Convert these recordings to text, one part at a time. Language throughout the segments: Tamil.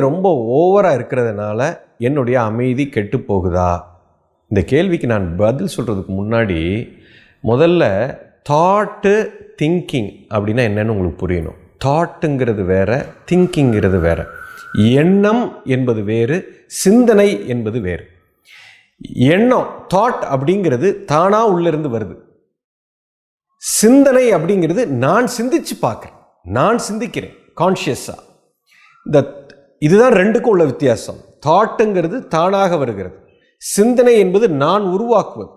ரொம்ப ஓவராக இருக்கிறதுனால என்னுடைய அமைதி கெட்டு போகுதா? இந்த கேள்விக்கு நான் பதில் சொல்கிறதுக்கு முன்னாடி முதல்ல தாட்டு திங்கிங் அப்படின்னா என்னன்னு உங்களுக்கு புரியணும். தாட்டுங்கிறது வேற, திங்கிங்கிறது வேற. எண்ணம் என்பது வேறு, சிந்தனை என்பது வேறு. எண்ணம் தாட் அப்படிங்கிறது தானாக உள்ளிருந்து வருது. சிந்தனை அப்படிங்கிறது நான் சிந்திச்சு பார்க்குறேன், நான் சிந்திக்கிறேன் கான்ஷியஸாக. இதுதான் ரெண்டுக்கும் உள்ள வித்தியாசம். தாட்டுங்கிறது தானாக வருகிறது, சிந்தனை என்பது நான் உருவாக்குவது.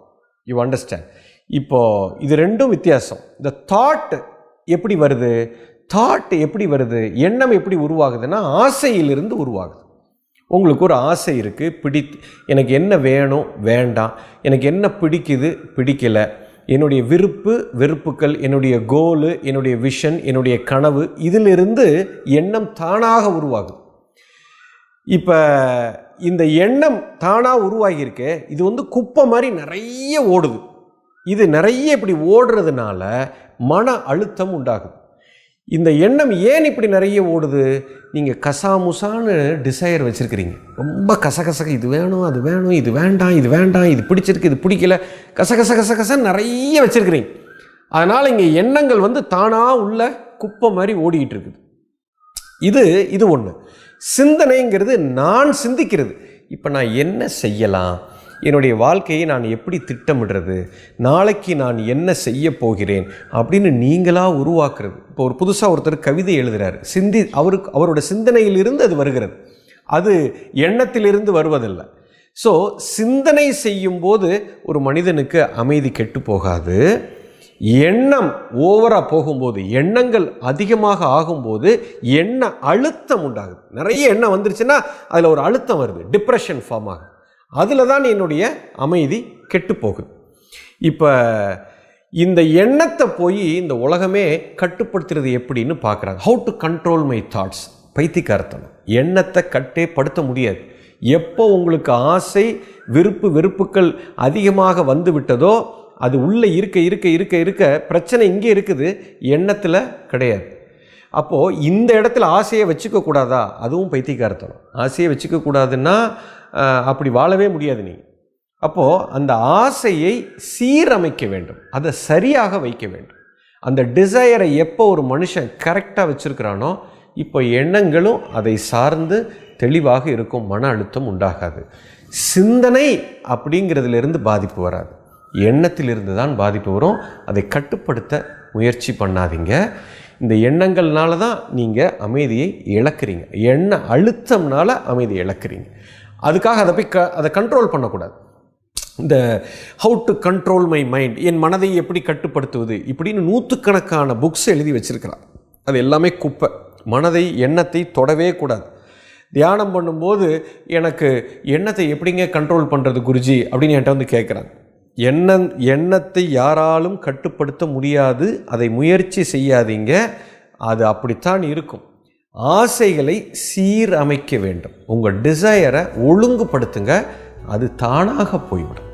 You understand? இப்போ இது ரெண்டும் வித்தியாசம். இந்த தாட் எப்படி வருது? தாட் எப்படி வருது? எண்ணம் எப்படி உருவாகுதுன்னா ஆசையிலிருந்து உருவாகுது. உங்களுக்கு ஒரு ஆசை இருக்குது, எனக்கு என்ன வேணும் வேண்டாம், எனக்கு என்ன பிடிக்குது பிடிக்கலை, என்னுடைய வெறுப்புகள், என்னுடைய கோலு, என்னுடைய விஷன், என்னுடைய கனவு, இதிலிருந்து எண்ணம் தானாக உருவாகுது. இப்போ இந்த எண்ணம் தானாக உருவாகியிருக்கே, இது குப்பை மாதிரி நிறைய ஓடுது. இது நிறைய இப்படி ஓடுறதுனால மன அழுத்தம் உண்டாகுது. இந்த எண்ணம் ஏன் இப்படி நிறைய ஓடுது? நீங்கள் கசாமுசான்னு டிசையர் வச்சுருக்கிறீங்க. ரொம்ப கசகசக, இது வேணும் அது வேணும், இது வேண்டாம் இது வேண்டாம், இது பிடிச்சிருக்கு இது பிடிக்கல, கசகசகசகசன்னு நிறைய வச்சுருக்கிறீங்க. அதனால் இங்கே எண்ணங்கள் தானாக உள்ள குப்பை மாதிரி ஓடிக்கிட்டு இருக்குது. இது ஒன்று. சிந்தனைங்கிறது நான் சிந்திக்கிறது. இப்போ நான் என்ன செய்யலாம், என்னுடைய வாழ்க்கையை நான் எப்படி திட்டமிடுறது, நாளைக்கு நான் என்ன செய்ய போகிறேன் அப்படின்னு நீங்களாக உருவாக்குறது. இப்போ ஒரு புதுசாக ஒருத்தர் கவிதை எழுதுகிறாரு, அவரோட சிந்தனையிலிருந்து அது வருகிறது, அது எண்ணத்திலிருந்து வருவதில்லை. ஸோ சிந்தனை செய்யும்போது ஒரு மனிதனுக்கு அமைதி கெட்டு போகாது. எண்ணம் ஓவராக போகும்போது, எண்ணங்கள் அதிகமாக ஆகும்போது எண்ண அழுத்தம் உண்டாகுது. நிறைய எண்ணம் வந்துருச்சுன்னா அதில் ஒரு அழுத்தம் வருது, டிப்ரெஷன் ஃபார்ம் ஆகுது. அதில் தான் என்னுடைய அமைதி கெட்டு போகுது. இப்போ இந்த எண்ணத்தை போய் இந்த உலகமே கட்டுப்படுத்துறது எப்படின்னு பார்க்குறாங்க. How to control my thoughts. பைத்தியக்காரத்தனம். எண்ணத்தை கட்டேப்படுத்த முடியாது. எப்போ உங்களுக்கு ஆசை வெறுப்புகள் அதிகமாக வந்து விட்டதோ, அது உள்ளே இருக்க இருக்க இருக்க இருக்க பிரச்சனை இங்கே இருக்குது, எண்ணத்தில் கிடையாது. அப்போது இந்த இடத்துல ஆசையை வச்சுக்க கூடாதா? அதுவும் பைத்தியக்காரத்தனம். ஆசையை வச்சுக்க கூடாதுன்னா அப்படி வாழவே முடியாது நீங்கள். அப்போது அந்த ஆசையை சீரமைக்க வேண்டும், அதை சரியாக வைக்க வேண்டும். அந்த டிசையரை எப்போ ஒரு மனுஷன் கரெக்டாக வச்சுருக்கிறானோ, இப்போ எண்ணங்களும் அதை சார்ந்து தெளிவாக இருக்கும், மன அழுத்தம் உண்டாகாது. சிந்தனை அப்படிங்கிறதுலேருந்து பாதிப்பு வராது, எண்ணத்திலிருந்து தான் பாதிப்பு வரும். அதை கட்டுப்படுத்த முயற்சி பண்ணாதீங்க. இந்த எண்ணங்கள்னால தான் நீங்கள் அமைதியை இழக்கிறீங்க. எண்ண அழுத்தம்னால அமைதியை இழக்கிறீங்க. அதுக்காக அதை கண்ட்ரோல் பண்ணக்கூடாது. இந்த how to control my mind, என் மனதை எப்படி கட்டுப்படுத்துவது இப்படின்னு 100கணக்கான புக்ஸ் எழுதி வச்சிருக்கிறார். அது எல்லாமே குப்பை. எண்ணத்தை தொடவே கூடாது. தியானம் பண்ணும்போது எனக்கு எண்ணத்தை எப்படிங்க கண்ட்ரோல் பண்ணுறது குருஜி அப்படின்னு என்கிட்ட கேட்குறாங்க. எண்ணத்தை யாராலும் கட்டுப்படுத்த முடியாது, அதை முயற்சி செய்யாதீங்க, அது அப்படித்தான் இருக்கும். ஆசைகளை சீரமைக்க வேண்டும். உங்கள் டிசையரை ஒழுங்குபடுத்துங்க, அது தானாக போய்விடும்.